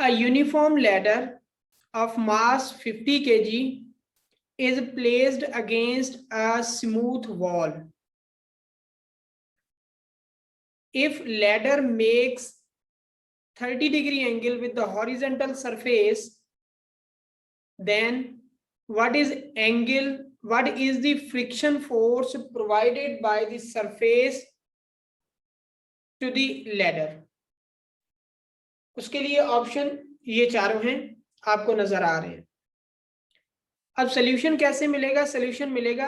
A uniform ladder of mass 50 kg is placed against a smooth wall. If ladder makes 30-degree angle with the horizontal surface, then what is the friction force provided by the surface to the ladder? उसके लिए option ये चारों हैं, आपको नजर आ रहे हैं। अब सोल्यूशन कैसे मिलेगा? सोल्यूशन मिलेगा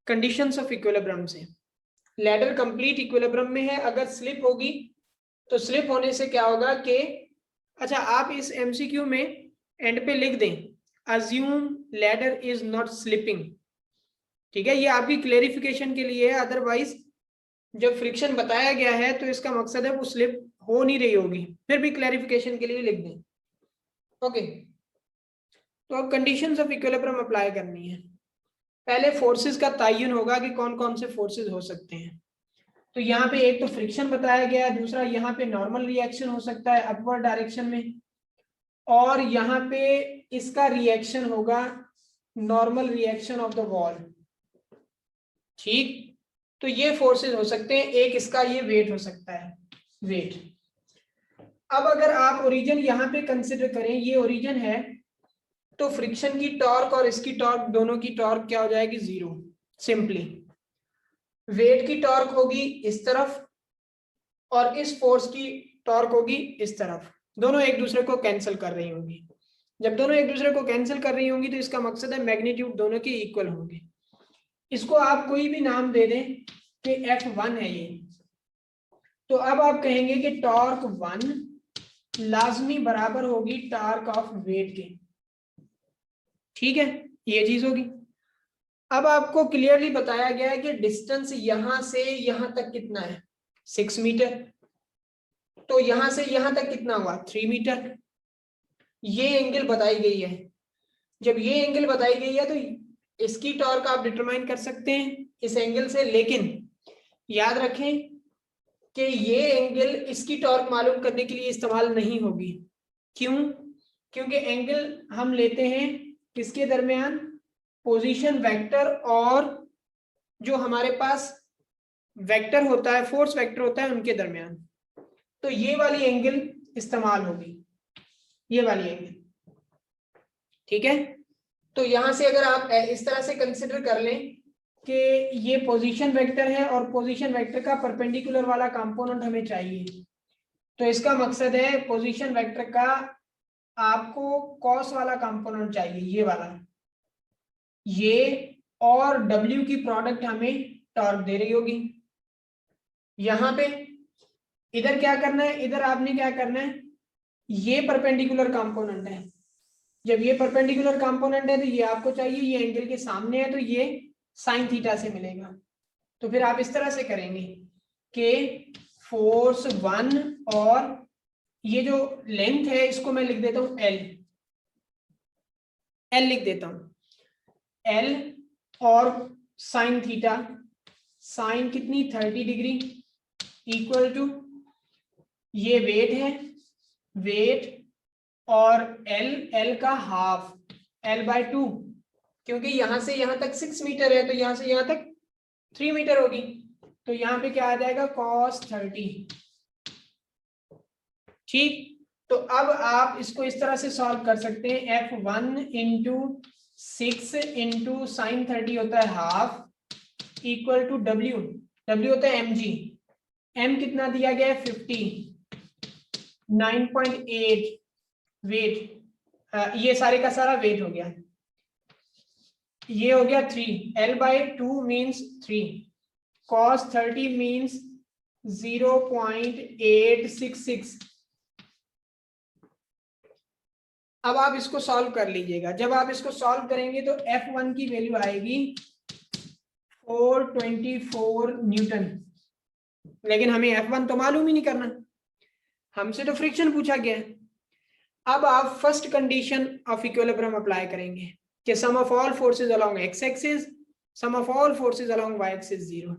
कंडीशंस ऑफ इक्विलिब्रियम से। लैडर कंप्लीट इक्विलिब्रियम में है, अगर स्लिप होगी तो स्लिप होने से क्या होगा कि अच्छा, आप इस एमसीक्यू में एंड पे लिख दें assume ladder is not slipping. ठीक है, ये आपकी क्लेरिफिकेशन के लिए है, अदरवाइज जब फ्रिक्शन बताया गया है तो इसका मकसद है वो स्लिप हो नहीं रही होगी, फिर भी क्लेरिफिकेशन के लिए लिख दें। ओके, तो अब कंडीशंस ऑफ इक्विलिब्रियम अप्लाई करनी है। पहले फोर्सेस का तयन होगा कि कौन कौन से फोर्सेस हो सकते हैं। तो यहाँ पे एक तो फ्रिक्शन बताया गया है, दूसरा यहाँ पे नॉर्मल रिएक्शन हो सकता है अपवर्ड डायरेक्शन में, और यहाँ पे इसका रिएक्शन होगा normal reaction of the wall. ठीक, तो ये फोर्सेस हो सकते हैं। एक इसका ये वेट हो सकता है, वेट। अब अगर आप ओरिजिन यहाँ पे कंसिडर करें, ये ओरिजिन है, तो फ्रिक्शन की टॉर्क और इसकी टॉर्क, दोनों की टॉर्क क्या हो जाएगी? जीरो। सिंपली वेट की टॉर्क होगी इस तरफ और इस फोर्स की टॉर्क होगी इस तरफ, दोनों एक दूसरे को कैंसिल कर रही होंगी। जब दोनों एक दूसरे को कैंसिल कर रही होंगी तो इसका मकसद है मैग्नीट्यूड दोनों के इक्वल होंगे। इसको आप कोई भी नाम दे दें कि F1 है ये, तो अब आप कहेंगे कि टॉर्क 1 लाजमी बराबर होगी टॉर्क ऑफ वेट के। ठीक है, ये चीज होगी। अब आपको क्लियरली बताया गया है कि डिस्टेंस यहां से यहां तक कितना है? 6 मीटर। तो यहां से यहां तक कितना हुआ? 3 मीटर। ये एंगल बताई गई है। जब ये एंगल बताई गई है तो इसकी टॉर्क आप डिटरमाइन कर सकते हैं इस एंगल से, लेकिन याद रखें कि ये एंगल इसकी टॉर्क मालूम करने के लिए इस्तेमाल नहीं होगी। क्यों? क्योंकि एंगल हम लेते हैं किसके दरमियान? पोजीशन वेक्टर और जो हमारे पास वेक्टर होता है, फोर्स वेक्टर होता है, उनके दरमियान। तो ये वाली एंगल इस्तेमाल होगी, ये वाली एंगल। ठीक है, तो यहां से अगर आप इस तरह से कंसिडर कर लें कि ये पोजीशन वेक्टर है और पोजीशन वेक्टर का परपेंडिकुलर वाला कंपोनेंट हमें चाहिए, तो इसका मकसद है पोजीशन वेक्टर का आपको कॉस वाला कंपोनेंट चाहिए, ये वाला, ये और W की प्रोडक्ट हमें टॉर्क दे रही होगी। यहां पे इधर क्या करना है? इधर आपने क्या करना है? ये परपेंडिकुलर कंपोनेंट है। जब ये परपेंडिकुलर कंपोनेंट है तो ये आपको चाहिए, ये एंगल के सामने है तो ये साइन थीटा से मिलेगा। तो फिर आप इस तरह से करेंगे कि फोर्स 1 और ये जो लेंथ है इसको मैं लिख देता हूं L लिख देता हूं, L और साइन थीटा, साइन कितनी? 30 डिग्री, इक्वल टू ये वेट है, वेट और L का हाफ, L/2, क्योंकि यहां से यहां तक 6 मीटर है तो यहां से यहां तक 3 मीटर होगी, तो यहां पे क्या आ जाएगा? cos 30। ठीक, तो अब आप इसको इस तरह से सॉल्व कर सकते हैं, F1 इंटू 6 इंटू साइन 30 होता है हाफ, इक्वल टू W होता है mg, m कितना दिया गया है? 50, 9.8 वेट, ये सारे का सारा वेट हो गया, ये हो गया 3, L/2 मीन्स 3, cos 30 मीन्स 0.866। अब आप इसको सॉल्व कर लीजिएगा। जब आप इसको सॉल्व करेंगे तो F1 की वैल्यू आएगी 424 न्यूटन, लेकिन हमें F1 तो मालूम ही नहीं करना, हमसे तो फ्रिक्शन पूछा गया है। अब आप first condition of equilibrium apply करेंगे कि sum of all forces along x axis, sum of all forces along y axis 0।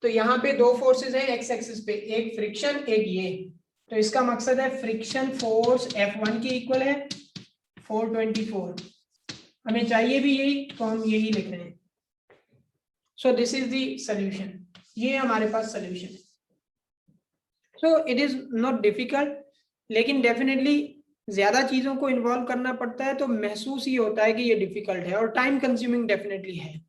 तो यहाँ पे दो फोर्सेस हैं x एक्सिस पे, एक फ्रिक्शन एक ये, तो इसका मकसद है फ्रिक्शन फोर्स F1 के इक्वल है 424, हमें चाहिए भी यही, तो हम यही लिख रहे हैं। So this is the solution, ये हमारे पास सॉल्यूशन है। So it is not difficult, लेकिन डेफिनेटली ज्यादा चीजों को इन्वॉल्व करना पड़ता है तो महसूस ही होता है कि ये डिफिकल्ट है और टाइम कंज्यूमिंग डेफिनेटली है।